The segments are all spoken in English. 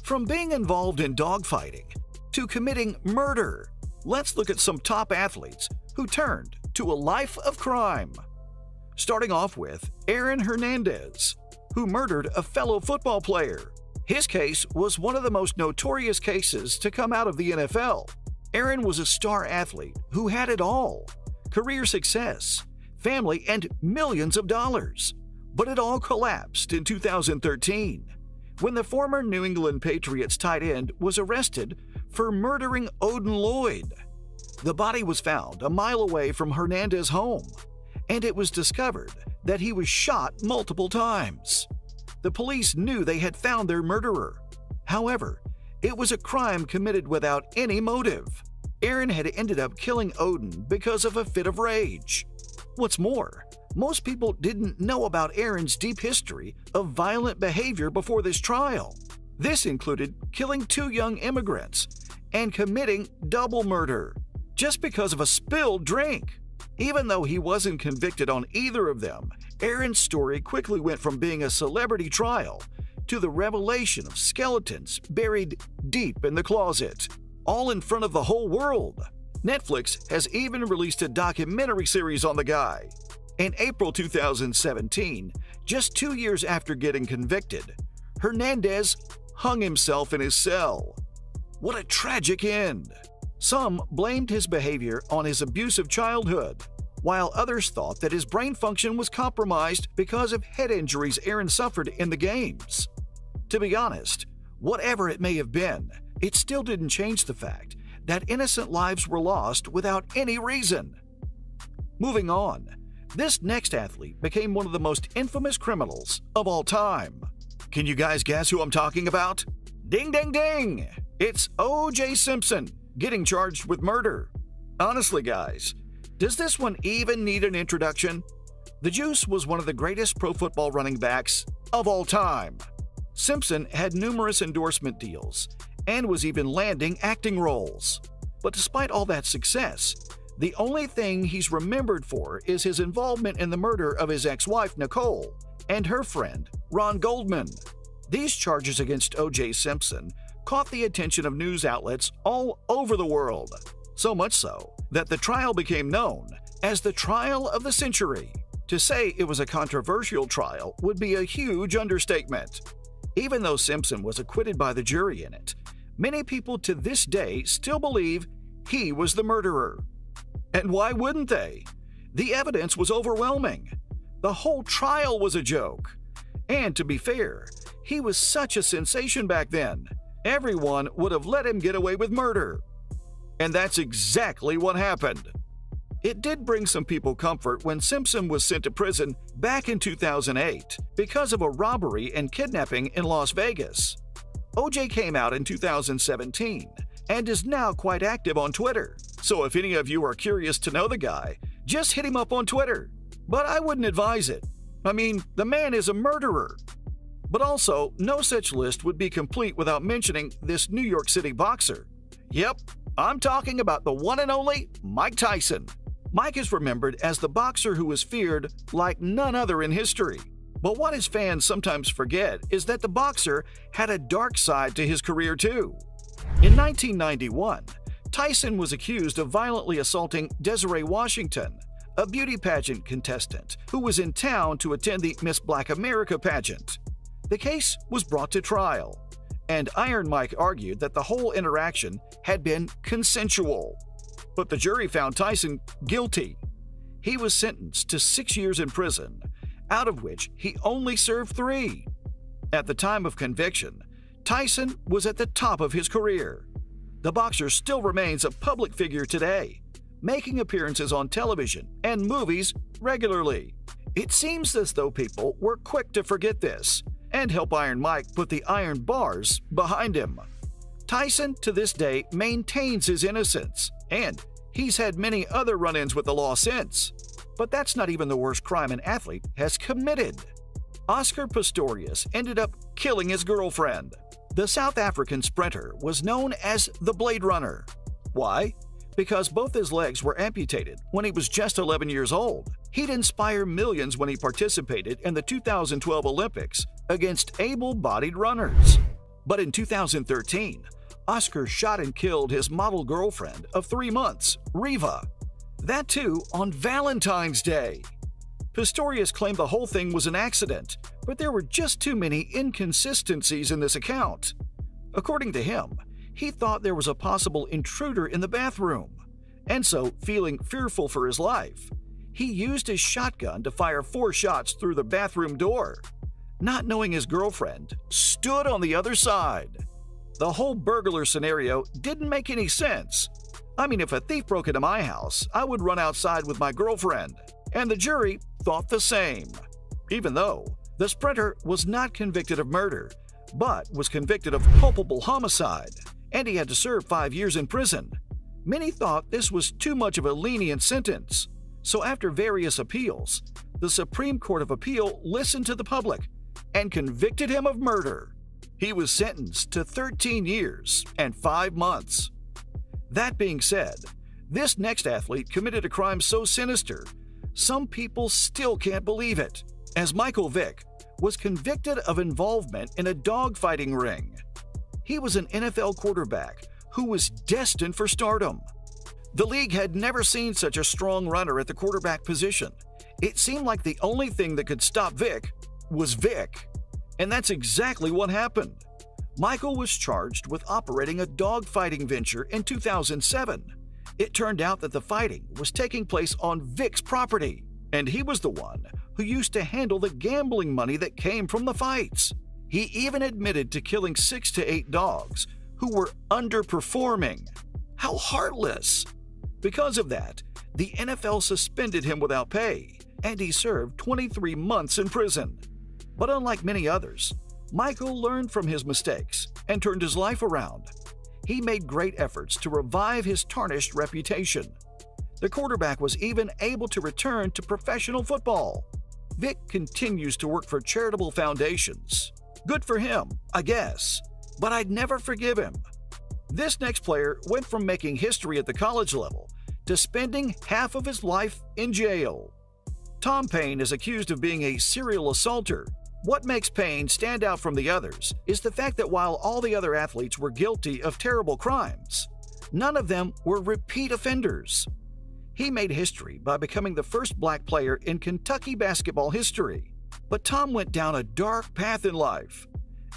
From being involved in dogfighting to committing murder, let's look at some top athletes who turned to a life of crime. Starting off with Aaron Hernandez, who murdered a fellow football player. His case was one of the most notorious cases to come out of the NFL. Aaron was a star athlete who had it all: career success, family, and millions of dollars. But it all collapsed in 2013 when the former New England Patriots tight end was arrested for murdering Odin Lloyd. The body was found a mile away from Hernandez's home, and it was discovered that he was shot multiple times. The police knew they had found their murderer. However, it was a crime committed without any motive. Aaron had ended up killing Odin because of a fit of rage. What's more, most people didn't know about Aaron's deep history of violent behavior before this trial. This included killing 2 young immigrants and committing double murder just because of a spilled drink. Even though he wasn't convicted on either of them, Aaron's story quickly went from being a celebrity trial to the revelation of skeletons buried deep in the closet, all in front of the whole world. Netflix has even released a documentary series on the guy. In April 2017, just 2 years after getting convicted, Hernandez hung himself in his cell. What a tragic end! Some blamed his behavior on his abusive childhood, while others thought that his brain function was compromised because of head injuries Aaron suffered in the games. To be honest, whatever it may have been, it still didn't change the fact that innocent lives were lost without any reason. Moving on, this next athlete became one of the most infamous criminals of all time. Can you guys guess who I'm talking about? Ding, ding, ding! It's O.J. Simpson getting charged with murder. Honestly, guys, does this one even need an introduction? The Juice was one of the greatest pro football running backs of all time. Simpson had numerous endorsement deals and was even landing acting roles. But despite all that success, the only thing he's remembered for is his involvement in the murder of his ex-wife Nicole and her friend Ron Goldman. These charges against O.J. Simpson caught the attention of news outlets all over the world, so much so that the trial became known as the trial of the century. To say it was a controversial trial would be a huge understatement. Even though Simpson was acquitted by the jury in it, many people to this day still believe he was the murderer. And why wouldn't they? The evidence was overwhelming. The whole trial was a joke. And to be fair, he was such a sensation back then. Everyone would have let him get away with murder. And that's exactly what happened. It did bring some people comfort when Simpson was sent to prison back in 2008 because of a robbery and kidnapping in Las Vegas. OJ came out in 2017 and is now quite active on Twitter. So if any of you are curious to know the guy, just hit him up on Twitter. But I wouldn't advise it. I mean, the man is a murderer. But also, no such list would be complete without mentioning this New York City boxer. Yep, I'm talking about the one and only Mike Tyson. Mike is remembered as the boxer who was feared like none other in history. But what his fans sometimes forget is that the boxer had a dark side to his career too. In 1991, Tyson was accused of violently assaulting Desiree Washington, a beauty pageant contestant who was in town to attend the Miss Black America pageant. The case was brought to trial, and Iron Mike argued that the whole interaction had been consensual. But the jury found Tyson guilty. He was sentenced to 6 years in prison, out of which he only served 3. At the time of conviction, Tyson was at the top of his career. The boxer still remains a public figure today, making appearances on television and movies regularly. It seems as though people were quick to forget this and help Iron Mike put the iron bars behind him. Tyson, to this day, maintains his innocence, and he's had many other run-ins with the law since. But that's not even the worst crime an athlete has committed. Oscar Pistorius ended up killing his girlfriend. The South African sprinter was known as the Blade Runner. Why? Because both his legs were amputated when he was just 11 years old. He'd inspire millions when he participated in the 2012 Olympics against able-bodied runners. But in 2013, Oscar shot and killed his model girlfriend of 3 months, Reva. That too on Valentine's Day. Pistorius claimed the whole thing was an accident, but there were just too many inconsistencies in this account. According to him, he thought there was a possible intruder in the bathroom, and so, feeling fearful for his life, he used his shotgun to fire 4 shots through the bathroom door, not knowing his girlfriend stood on the other side. The whole burglar scenario didn't make any sense. I mean, if a thief broke into my house, I would run outside with my girlfriend, and the jury thought the same. Even though the sprinter was not convicted of murder, but was convicted of culpable homicide, and he had to serve 5 years in prison. Many thought this was too much of a lenient sentence, so after various appeals, the Supreme Court of Appeal listened to the public and convicted him of murder. He was sentenced to 13 years and 5 months. That being said, this next athlete committed a crime so sinister, some people still can't believe it, as Michael Vick was convicted of involvement in a dogfighting ring. He was an NFL quarterback who was destined for stardom. The league had never seen such a strong runner at the quarterback position. It seemed like the only thing that could stop Vick was Vick. And that's exactly what happened. Michael was charged with operating a dogfighting venture in 2007. It turned out that the fighting was taking place on Vick's property, and he was the one who used to handle the gambling money that came from the fights. He even admitted to killing 6 to 8 dogs who were underperforming. How heartless! Because of that, the NFL suspended him without pay, and he served 23 months in prison. But unlike many others, Michael learned from his mistakes and turned his life around. He made great efforts to revive his tarnished reputation. The quarterback was even able to return to professional football. Vick continues to work for charitable foundations. Good for him, I guess, but I'd never forgive him. This next player went from making history at the college level to spending half of his life in jail. Tom Paine is accused of being a serial assaulter. What makes Paine stand out from the others is the fact that while all the other athletes were guilty of terrible crimes, none of them were repeat offenders. He made history by becoming the first black player in Kentucky basketball history. But Tom went down a dark path in life.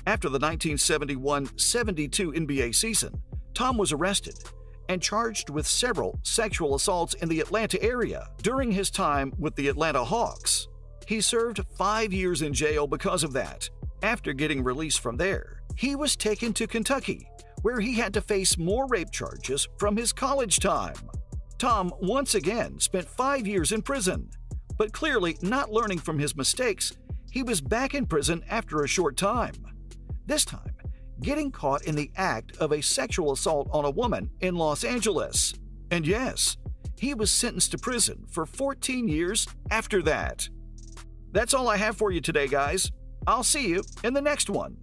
After the 1971-72 NBA season, Tom was arrested and charged with several sexual assaults in the Atlanta area during his time with the Atlanta Hawks. He served 5 years in jail because of that. After getting released from there, he was taken to Kentucky, where he had to face more rape charges from his college time. Tom once again spent 5 years in prison, but clearly not learning from his mistakes, he was back in prison after a short time. This time, getting caught in the act of a sexual assault on a woman in Los Angeles. And yes, he was sentenced to prison for 14 years after that. That's all I have for you today, guys. I'll see you in the next one.